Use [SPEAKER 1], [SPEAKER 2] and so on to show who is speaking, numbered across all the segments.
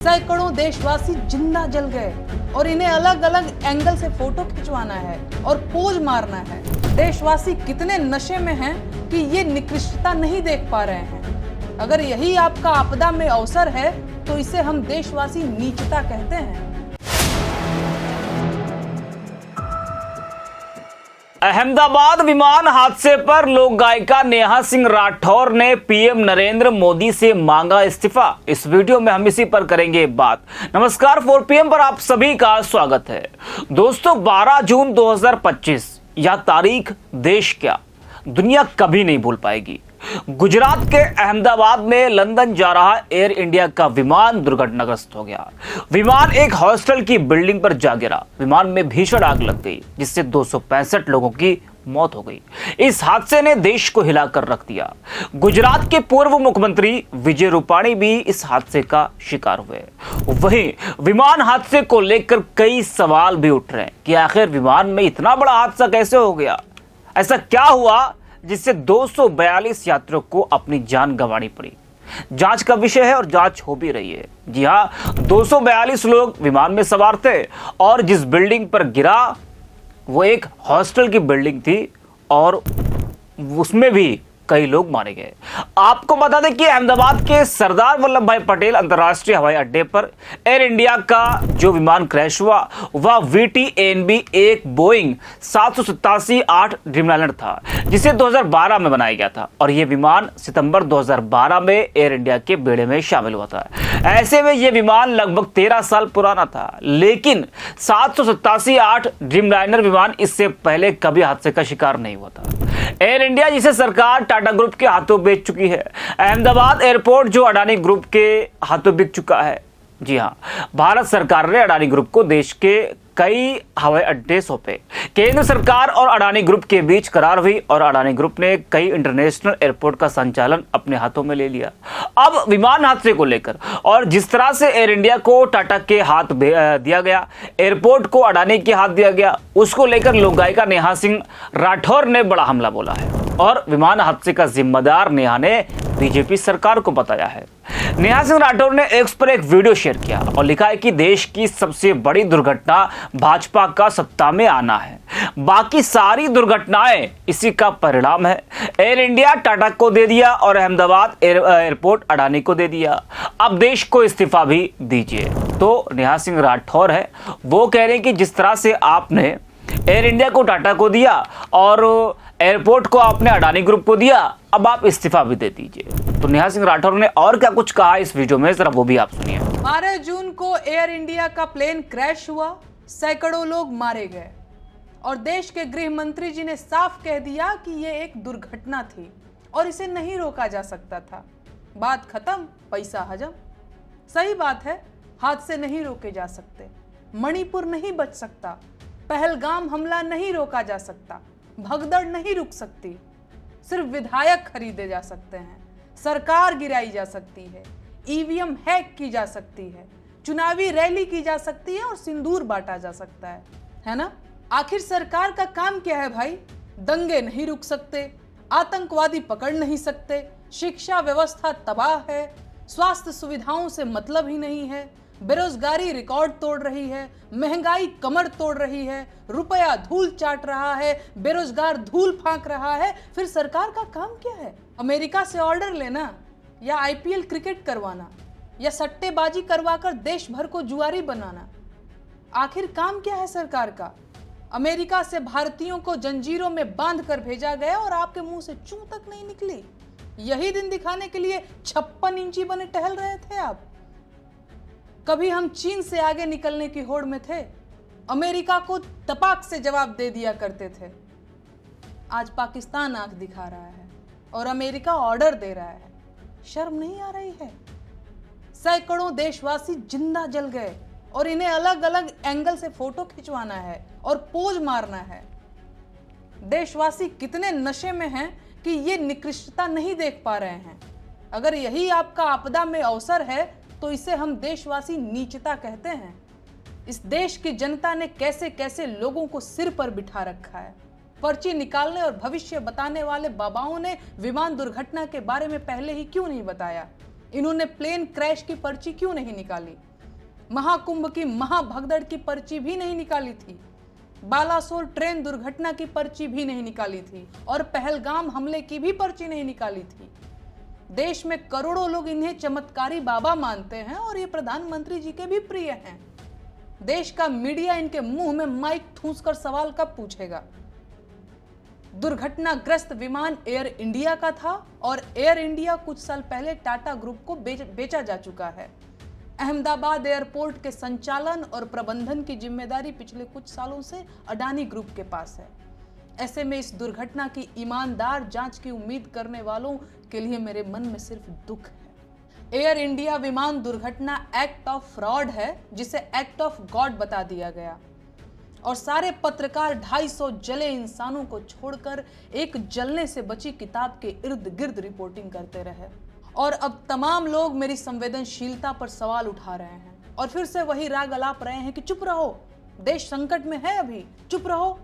[SPEAKER 1] सैकड़ों देशवासी जिंदा जल गए और इन्हें अलग अलग एंगल से फोटो खिंचवाना है और पोज मारना है। देशवासी कितने नशे में हैं कि ये निकृष्टता नहीं देख पा रहे हैं। अगर यही आपका आपदा में अवसर है तो इसे हम देशवासी नीचता कहते हैं।
[SPEAKER 2] अहमदाबाद विमान हादसे पर लोक गायिका नेहा सिंह राठौर ने पीएम नरेंद्र मोदी से मांगा इस्तीफा। इस वीडियो में हम इसी पर करेंगे बात। नमस्कार, 4PM पर आप सभी का स्वागत है। दोस्तों, 12 जून 2025 यह तारीख देश क्या दुनिया कभी नहीं भूल पाएगी। गुजरात के अहमदाबाद में लंदन जा रहा एयर इंडिया का विमान दुर्घटनाग्रस्त हो गया। विमान एक हॉस्टल की बिल्डिंग पर जा गिरा। विमान में भीषण आग लग गई जिससे 265 लोगों की मौत हो गई। इस हादसे ने देश को हिलाकर रख दिया। गुजरात के पूर्व मुख्यमंत्री विजय रूपाणी भी इस हादसे का शिकार हुए। वहीं विमान हादसे को लेकर कई सवाल भी उठ रहे हैं कि आखिर विमान में इतना बड़ा हादसा कैसे हो गया। ऐसा क्या हुआ जिससे 242 यात्रियों को अपनी जान गंवानी पड़ी। जांच का विषय है और जांच हो भी रही है। जी हां, 242 लोग विमान में सवार थे और जिस बिल्डिंग पर गिरा वो एक हॉस्टल की बिल्डिंग थी और उसमें भी कई लोग मारे गए। आपको बता दें कि अहमदाबाद के सरदार वल्लभ भाई पटेल अंतर्राष्ट्रीय हवाई अड्डे पर एयर इंडिया का जो विमान क्रैश हुआ वह VTANB एक बोइंग 787-8 ड्रीमलाइनर था जिसे 2012 में बनाया गया था और यह विमान सितंबर 2012 में एयर इंडिया के बेड़े में शामिल हुआ था। ऐसे में यह विमान लगभग 13 साल पुराना था, लेकिन 787-8 ड्रीमलाइनर विमान इससे पहले कभी हादसे का शिकार नहीं हुआ था। एयर इंडिया जिसे सरकार टाटा ग्रुप के हाथों बेच चुकी है, अहमदाबाद एयरपोर्ट जो अडानी ग्रुप के हाथों बिक चुका है। जी हां, भारत सरकार ने अडानी ग्रुप को देश के कई हवाई अड्डे सौंपे। केंद्र सरकार और अडानी ग्रुप के बीच करार हुई और अडानी ग्रुप ने कई इंटरनेशनल एयरपोर्ट का संचालन अपने हाथों में ले लिया। अब विमान हादसे को लेकर और जिस तरह से एयर इंडिया को टाटा के हाथ दिया गया, एयरपोर्ट को अडानी के हाथ दिया गया, उसको लेकर लोक गायिका नेहा सिंह राठौर ने बड़ा हमला बोला है और विमान हादसे का जिम्मेदार नेहा ने बीजेपी सरकार को बताया है। नेहा सिंह राठौर ने एक्स पर एक वीडियो शेयर किया और लिखा है कि देश की सबसे बड़ी दुर्घटना भाजपा का सत्ता में आना है, बाकी सारी दुर्घटनाएं इसी का परिणाम है। एयर इंडिया टाटा को दे दिया और अहमदाबाद एयरपोर्ट अडानी को दे दिया। अब देश को इस्तीफा भी दीजिए। तो नेहा सिंह राठौर है, वो कह रहे हैं कि जिस तरह से आपने एयर इंडिया को टाटा को दिया और एयरपोर्ट को आपने अडानी ग्रुप को दिया, अब आप इस्तीफा भी दे दीजिए। तो नेहा सिंह राठौर ने और क्या कुछ कहा इस वीडियो में, जरा वो भी आप सुनिए।
[SPEAKER 1] 12 जून को एयर इंडिया का प्लेन क्रैश हुआ, सैकड़ों लोग मारे गए और देश के गृह मंत्री जी ने साफ कह दिया कि यह एक दुर्घटना थी और इसे नहीं रोका जा सकता था। बात खत्म, पैसा हजम। सही बात है, हादसे नहीं रोके जा सकते, मणिपुर नहीं बच सकता, पहलगाम हमला नहीं रोका जा सकता, भगदड़ नहीं रुक सकती, सिर्फ विधायक खरीदे जा सकते हैं, सरकार गिराई जा सकती है, EVM हैक की जा सकती है, चुनावी रैली की जा सकती है और सिंदूर बांटा जा सकता है ना? आखिर सरकार का काम क्या है भाई? दंगे नहीं रुक सकते, आतंकवादी पकड़ नहीं सकते, शिक्षा व्यवस्था तबाह है, स्वास्थ्य सुविधाओं से मतलब ही नहीं है, बेरोजगारी रिकॉर्ड तोड़ रही है, महंगाई कमर तोड़ रही है, रुपया धूल चाट रहा है, बेरोजगार धूल फांक रहा है। फिर सरकार का काम क्या है? अमेरिका से ऑर्डर लेना या IPL क्रिकेट करवाना या सट्टेबाजी करवाकर देश भर को जुआरी बनाना? आखिर काम क्या है सरकार का? अमेरिका से भारतीयों को जंजीरों में बांध कर भेजा गया और आपके मुंह से चूं तक नहीं निकली। यही दिन दिखाने के लिए 56 इंची बने टहल रहे थे आप। कभी हम चीन से आगे निकलने की होड़ में थे, अमेरिका को तपाक से जवाब दे दिया करते थे। आज पाकिस्तान आंख दिखा रहा है और अमेरिका ऑर्डर दे रहा है। शर्म नहीं आ रही है? सैकड़ों देशवासी जिंदा जल गए और इन्हें अलग अलग एंगल से फोटो खिंचवाना है और पोज मारना है। देशवासी कितने नशे में हैं कि ये निकृष्टता नहीं देख पा रहे हैं। अगर यही आपका आपदा में अवसर है तो इसे हम देशवासी नीचता कहते हैं। इस देश की जनता ने कैसे कैसे लोगों को सिर पर बिठा रखा है। पर्ची निकालने और भविष्य बताने वाले बाबाओं ने विमान दुर्घटना के बारे में पहले ही क्यों नहीं बताया? इन्होंने प्लेन क्रैश की पर्ची क्यों नहीं निकाली? महाकुंभ की महाभगदड़ की पर्ची भी नहीं निकाली थी, बालासोर ट्रेन दुर्घटना की पर्ची भी नहीं निकाली थी और पहलगाम हमले की भी पर्ची नहीं निकाली थी। देश में करोड़ों लोग इन्हें चमत्कारी बाबा मानते हैं और ये प्रधानमंत्री जी के भी प्रिय हैं। देश का मीडिया इनके मुंह में माइक ठूंसकर सवाल कब पूछेगा? दुर्घटनाग्रस्त विमान एयर इंडिया का था और एयर इंडिया कुछ साल पहले टाटा ग्रुप को बेचा जा चुका है। अहमदाबाद एयरपोर्ट के संचालन और प्रबंधन की जिम्मेदारी पिछले कुछ सालों से अडानी ग्रुप के पास है। ऐसे में इस दुर्घटना की ईमानदार जांच की उम्मीद करने वालों के लिए मेरे मन में सिर्फ दुख है। एयर इंडिया विमान दुर्घटना एक्ट ऑफ फ्रॉड है, जिसे एक्ट ऑफ गॉड बता दिया गया और सारे पत्रकार 250 जले इंसानों को छोड़कर एक जलने से बची किताब के इर्द गिर्द रिपोर्टिंग करते रहे। और अब तमाम लोग मेरी संवेदनशीलता पर सवाल उठा रहे हैं और फिर से वही राग अलाप रहे हैं कि चुप रहो, देश संकट में है, अभी चुप रहो।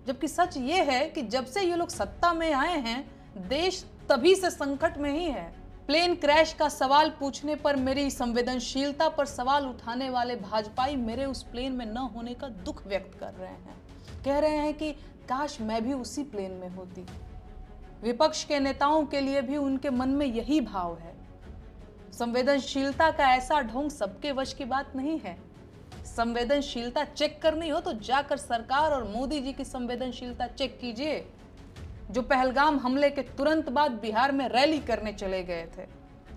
[SPEAKER 1] जबकि सच ये है कि जब से ये लोग सत्ता में आए हैं, देश तभी से संकट में ही है। प्लेन क्रैश का सवाल पूछने पर मेरी संवेदनशीलता पर सवाल उठाने वाले भाजपाई मेरे उस प्लेन में न होने का दुख व्यक्त कर रहे हैं। कह रहे हैं कि काश मैं भी उसी प्लेन में होती। विपक्ष के नेताओं के लिए भी उनके मन में यही भाव है। संवेदनशीलता का ऐसा ढोंग सबके वश की बात नहीं है। संवेदनशीलता चेक करनी हो तो जाकर सरकार और मोदी जी की संवेदनशीलता चेक कीजिए, जो पहलगाम हमले के तुरंत बाद बिहार में रैली करने चले गए थे।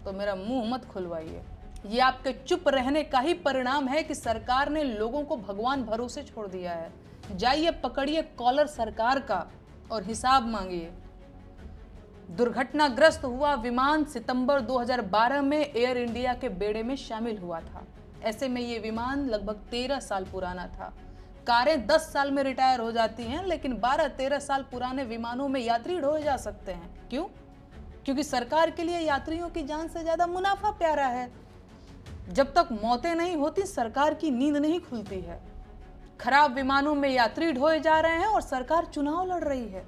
[SPEAKER 1] तो मेरा मुंह मत खुलवाइए। ये आपके चुप रहने का ही परिणाम है कि सरकार ने लोगों को भगवान भरोसे छोड़ दिया है। जाइए पकड़िए कॉलर सरकार का और हिसाब मांगिए। दुर्घटनाग्रस्त हुआ विमान सितंबर 2012 में एयर इंडिया के बेड़े में शामिल हुआ था। ऐसे में ये विमान लगभग 13 साल पुराना था। कारें 10 साल में रिटायर हो जाती हैं, लेकिन 12-13 साल पुराने विमानों में यात्री ढोए जा सकते हैं। क्यों? क्योंकि सरकार के लिए यात्रियों की जान से ज्यादा मुनाफा प्यारा है। जब तक मौतें नहीं होती, सरकार की नींद नहीं खुलती है। खराब विमानों में यात्री ढोए जा रहे हैं और सरकार चुनाव लड़ रही है।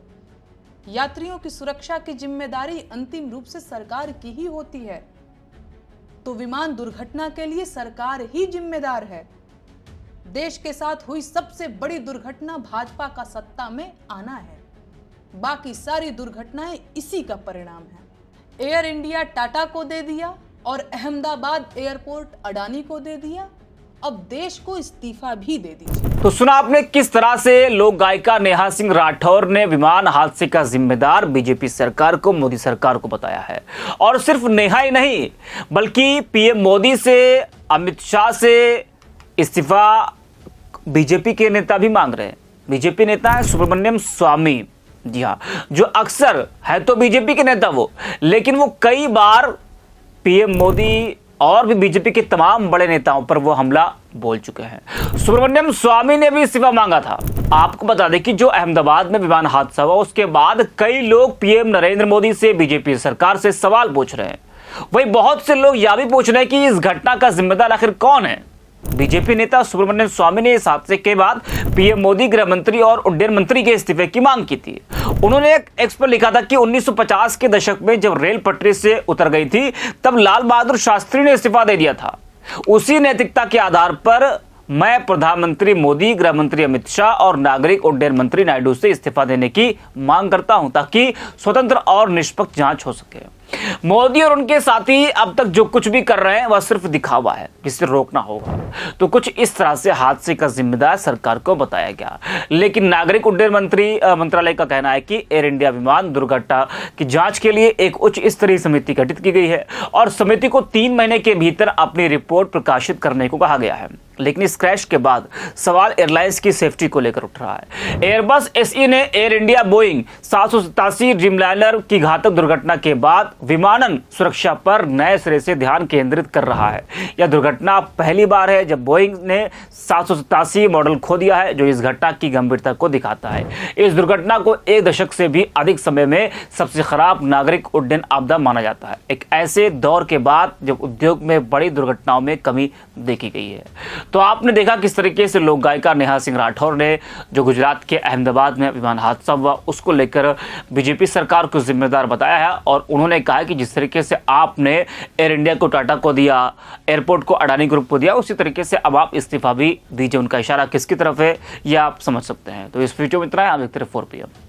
[SPEAKER 1] यात्रियों की सुरक्षा की जिम्मेदारी अंतिम रूप से सरकार की ही होती है, तो विमान दुर्घटना के लिए सरकार ही जिम्मेदार है। देश के साथ हुई सबसे बड़ी दुर्घटना भाजपा का सत्ता में आना है। बाकी सारी दुर्घटनाएं इसी का परिणाम है। एयर इंडिया टाटा को दे दिया और अहमदाबाद एयरपोर्ट अडानी को दे दिया। अब देश को इस्तीफा भी दे दीजिए।
[SPEAKER 2] तो सुना आपने किस तरह से लोक गायिका नेहा सिंह राठौर ने विमान हादसे का जिम्मेदार बीजेपी सरकार को, मोदी सरकार को बताया है। और सिर्फ नेहा ही नहीं, बल्कि पीएम मोदी से, अमित शाह से इस्तीफा बीजेपी के नेता भी मांग रहे हैं। बीजेपी नेता है सुब्रमण्यम स्वामी, जी हाँ, जो अक्सर है तो बीजेपी के नेता वो, लेकिन वो कई बार पीएम मोदी और भी बीजेपी के तमाम बड़े नेताओं पर वो हमला बोल चुके हैं। सुब्रमण्यम स्वामी ने भी इस्तीफा मांगा था। आपको बता दें कि जो अहमदाबाद में विमान हादसा हुआ, उसके बाद कई लोग पीएम नरेंद्र मोदी से, बीजेपी सरकार से सवाल पूछ रहे हैं। वही बहुत से लोग यह भी पूछ रहे हैं कि इस घटना का जिम्मेदार आखिर कौन है। बीजेपी नेता सुब्रमण्यम स्वामी ने इस हादसे के बाद पीएम मोदी, गृह मंत्री और उड्डयन मंत्री के इस्तीफे की मांग की थी। उन्होंने एक एक्स पर लिखा था कि 1950 के दशक में जब रेल पटरी से उतर गई थी, तब लाल बहादुर शास्त्री ने इस्तीफा दे दिया था। उसी नैतिकता के आधार पर मैं प्रधानमंत्री मोदी, गृह मंत्री अमित शाह और नागरिक उड्डयन मंत्री नायडू से इस्तीफा देने की मांग करता हूं, ताकि स्वतंत्र और निष्पक्ष जांच हो सके। मोदी और उनके साथी अब तक जो कुछ भी कर रहे हैं वह सिर्फ दिखावा है, जिसे रोकना होगा। तो कुछ इस तरह से हादसे का जिम्मेदार सरकार को बताया गया। लेकिन नागरिक उड्डयन मंत्रालय का कहना है कि एयर इंडिया विमान दुर्घटना की जांच के लिए एक उच्च स्तरीय समिति गठित की गई है और समिति को 3 महीने के भीतर अपनी रिपोर्ट प्रकाशित करने को कहा गया है। लेकिन इस क्रैश के बाद सवाल एयरलाइंस की सेफ्टी को लेकर उठ रहा है। एयरबस एसई ने एयर इंडिया बोइंग 787 ड्रीमलाइनर की घातक दुर्घटना के बाद विमानन सुरक्षा पर नए सिरे से ध्यान केंद्रित कर रहा है। यह दुर्घटना पहली बार है जब बोइंग ने 787 मॉडल खो दिया है, जो इस घटना की गंभीरता को दिखाता है। इस दुर्घटना को 1 दशक से भी अधिक समय में सबसे खराब नागरिक उड्डयन आपदा माना जाता है, एक ऐसे दौर के बाद जब उद्योग में बड़ी दुर्घटनाओं में कमी देखी गई है। तो आपने देखा किस तरीके से लोक गायिका नेहा सिंह राठौर ने जो गुजरात के अहमदाबाद में विमान हादसा हुआ उसको लेकर बीजेपी सरकार को जिम्मेदार बताया है और उन्होंने कहा है कि जिस तरीके से आपने एयर इंडिया को टाटा को दिया, एयरपोर्ट को अडानी ग्रुप को दिया, उसी तरीके से अब आप इस्तीफा भी दीजिए। उनका इशारा किसकी तरफ है ये आप समझ सकते हैं। तो इस वीडियो में इतना है, आप देखते रहे 4 PM।